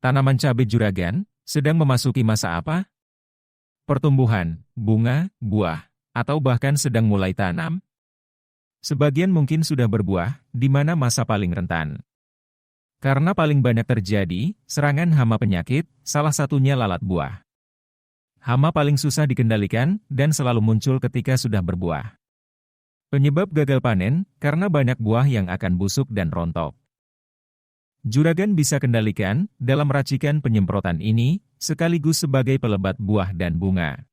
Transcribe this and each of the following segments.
Tanaman cabai juragan sedang memasuki masa apa? Pertumbuhan, bunga, buah, atau bahkan sedang mulai tanam? Sebagian mungkin sudah berbuah, di mana masa paling rentan. Karena paling banyak terjadi, serangan hama penyakit, salah satunya lalat buah. Hama paling susah dikendalikan dan selalu muncul ketika sudah berbuah. Penyebab gagal panen, karena banyak buah yang akan busuk dan rontok. Juragan bisa kendalikan dalam racikan penyemprotan ini, sekaligus sebagai pelebat buah dan bunga.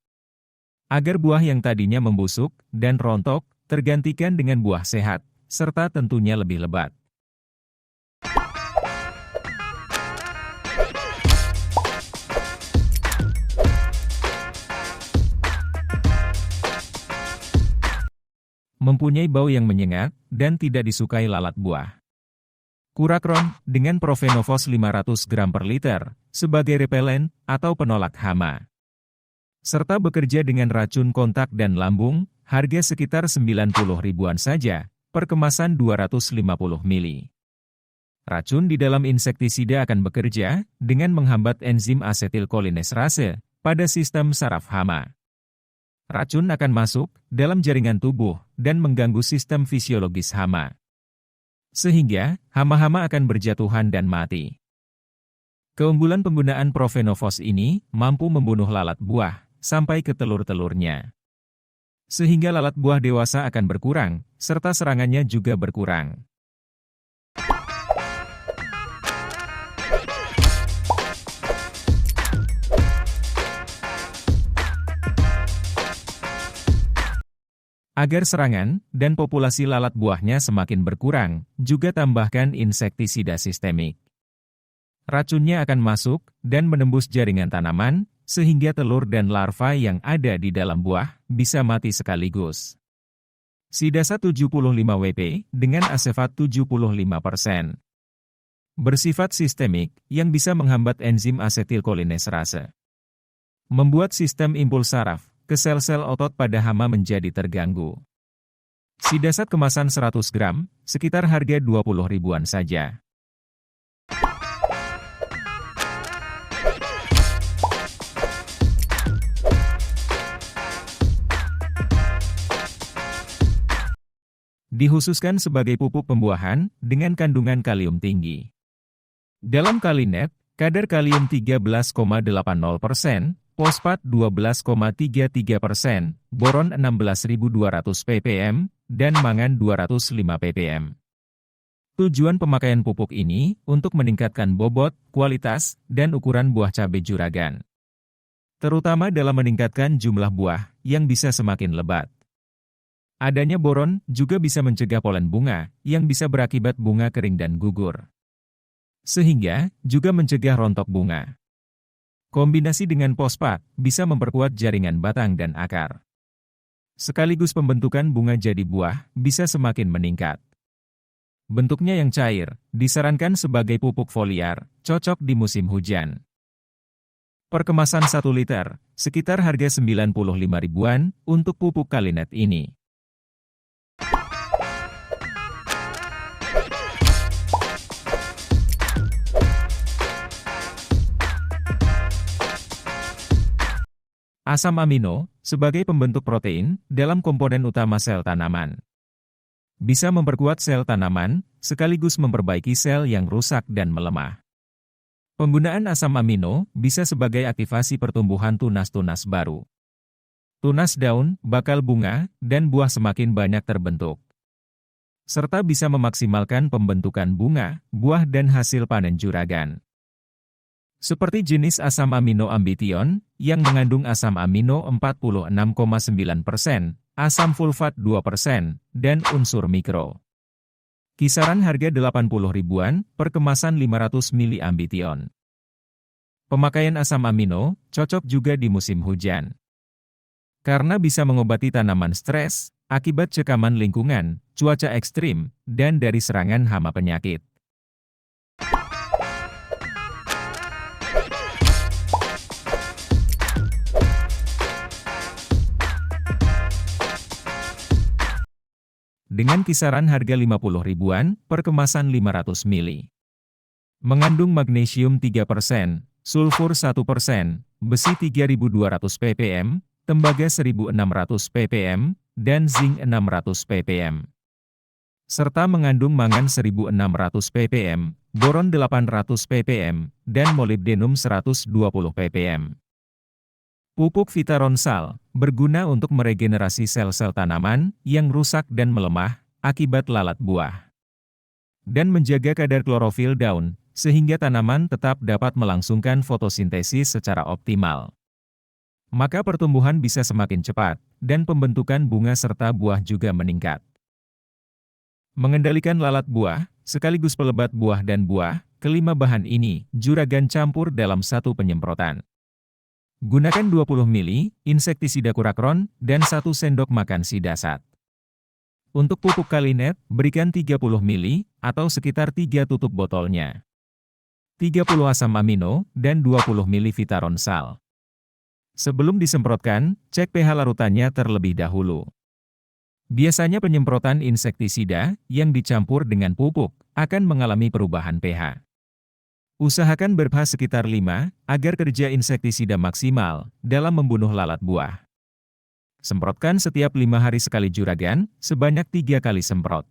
Agar buah yang tadinya membusuk dan rontok, tergantikan dengan buah sehat, serta tentunya lebih lebat. Mempunyai bau yang menyengat dan tidak disukai lalat buah. Kurakron dengan Profenofos 500 gram per liter, sebagai repelen atau penolak hama. Serta bekerja dengan racun kontak dan lambung, harga sekitar 90 ribuan saja, per kemasan 250 ml. Racun di dalam insektisida akan bekerja dengan menghambat enzim asetilkolinesterase pada sistem saraf hama. Racun akan masuk dalam jaringan tubuh dan mengganggu sistem fisiologis hama. Sehingga, hama-hama akan berjatuhan dan mati. Keunggulan penggunaan Profenofos ini mampu membunuh lalat buah sampai ke telur-telurnya. Sehingga lalat buah dewasa akan berkurang, serta serangannya juga berkurang. Agar serangan dan populasi lalat buahnya semakin berkurang, juga tambahkan insektisida sistemik. Racunnya akan masuk dan menembus jaringan tanaman, sehingga telur dan larva yang ada di dalam buah bisa mati sekaligus. Sidasa 75 WP dengan asefat 75%. Bersifat sistemik yang bisa menghambat enzim asetilkolinesterase. Membuat sistem impuls saraf ke sel-sel otot pada hama menjadi terganggu. Sidasat kemasan 100 gram, sekitar harga 20 ribuan saja. Dihususkan sebagai pupuk pembuahan dengan kandungan kalium tinggi. Dalam Kalinet, kadar kalium 13,80%, fosfat 12,33%, boron 16.200 ppm, dan mangan 205 ppm. Tujuan pemakaian pupuk ini untuk meningkatkan bobot, kualitas, dan ukuran buah cabai juragan. Terutama dalam meningkatkan jumlah buah yang bisa semakin lebat. Adanya boron juga bisa mencegah polen bunga yang bisa berakibat bunga kering dan gugur. Sehingga juga mencegah rontok bunga. Kombinasi dengan fosfat bisa memperkuat jaringan batang dan akar. Sekaligus pembentukan bunga jadi buah bisa semakin meningkat. Bentuknya yang cair, disarankan sebagai pupuk foliar, cocok di musim hujan. Per kemasan 1 liter, sekitar harga 95 ribuan untuk pupuk Kalinet ini. Asam amino, sebagai pembentuk protein, dalam komponen utama sel tanaman. Bisa memperkuat sel tanaman, sekaligus memperbaiki sel yang rusak dan melemah. Penggunaan asam amino bisa sebagai aktivasi pertumbuhan tunas-tunas baru. Tunas daun, bakal bunga, dan buah semakin banyak terbentuk. Serta bisa memaksimalkan pembentukan bunga, buah dan hasil panen juragan. Seperti jenis asam amino ambition, yang mengandung asam amino 46,9%, asam fulfat 2%, dan unsur mikro. Kisaran harga 80 ribuan per kemasan 500 ml ambition. Pemakaian asam amino cocok juga di musim hujan. Karena bisa mengobati tanaman stres, akibat cekaman lingkungan, cuaca ekstrim, dan dari serangan hama penyakit. Dengan kisaran harga 50 ribuan per kemasan 500 ml. Mengandung magnesium 3%, sulfur 1%, besi 3200 ppm, tembaga 1600 ppm, dan zinc 600 ppm. Serta mengandung mangan 1600 ppm, boron 800 ppm, dan molibdenum 120 ppm. Pupuk Vitaronsal berguna untuk meregenerasi sel-sel tanaman yang rusak dan melemah akibat lalat buah, dan menjaga kadar klorofil daun, sehingga tanaman tetap dapat melangsungkan fotosintesis secara optimal. Maka pertumbuhan bisa semakin cepat, dan pembentukan bunga serta buah juga meningkat. Mengendalikan lalat buah, sekaligus pelebat buah dan buah, kelima bahan ini, Juragan campur dalam satu penyemprotan. Gunakan 20 ml insektisida Kurakron, dan 1 sendok makan sidasat. Untuk pupuk Kalinet, berikan 30 ml, atau sekitar 3 tutup botolnya. 30 asam amino, dan 20 ml Vitaronsal. Sebelum disemprotkan, cek pH larutannya terlebih dahulu. Biasanya penyemprotan insektisida yang dicampur dengan pupuk akan mengalami perubahan pH. Usahakan berpH sekitar 5, agar kerja insektisida maksimal dalam membunuh lalat buah. Semprotkan setiap 5 hari sekali juragan, sebanyak 3 kali semprot.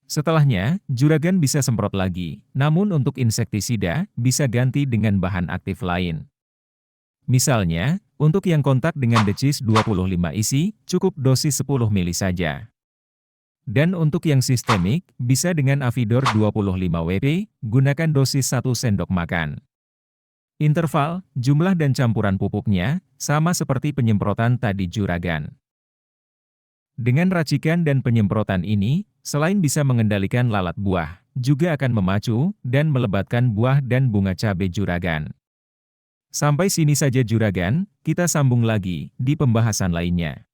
Setelahnya, juragan bisa semprot lagi, namun untuk insektisida, bisa ganti dengan bahan aktif lain. Misalnya, untuk yang kontak dengan decis 25 isi, cukup dosis 10 ml saja. Dan untuk yang sistemik, bisa dengan Avidor 25 WP, gunakan dosis 1 sendok makan. Interval, jumlah dan campuran pupuknya, sama seperti penyemprotan tadi juragan. Dengan racikan dan penyemprotan ini, selain bisa mengendalikan lalat buah, juga akan memacu dan melebatkan buah dan bunga cabai juragan. Sampai sini saja juragan, kita sambung lagi di pembahasan lainnya.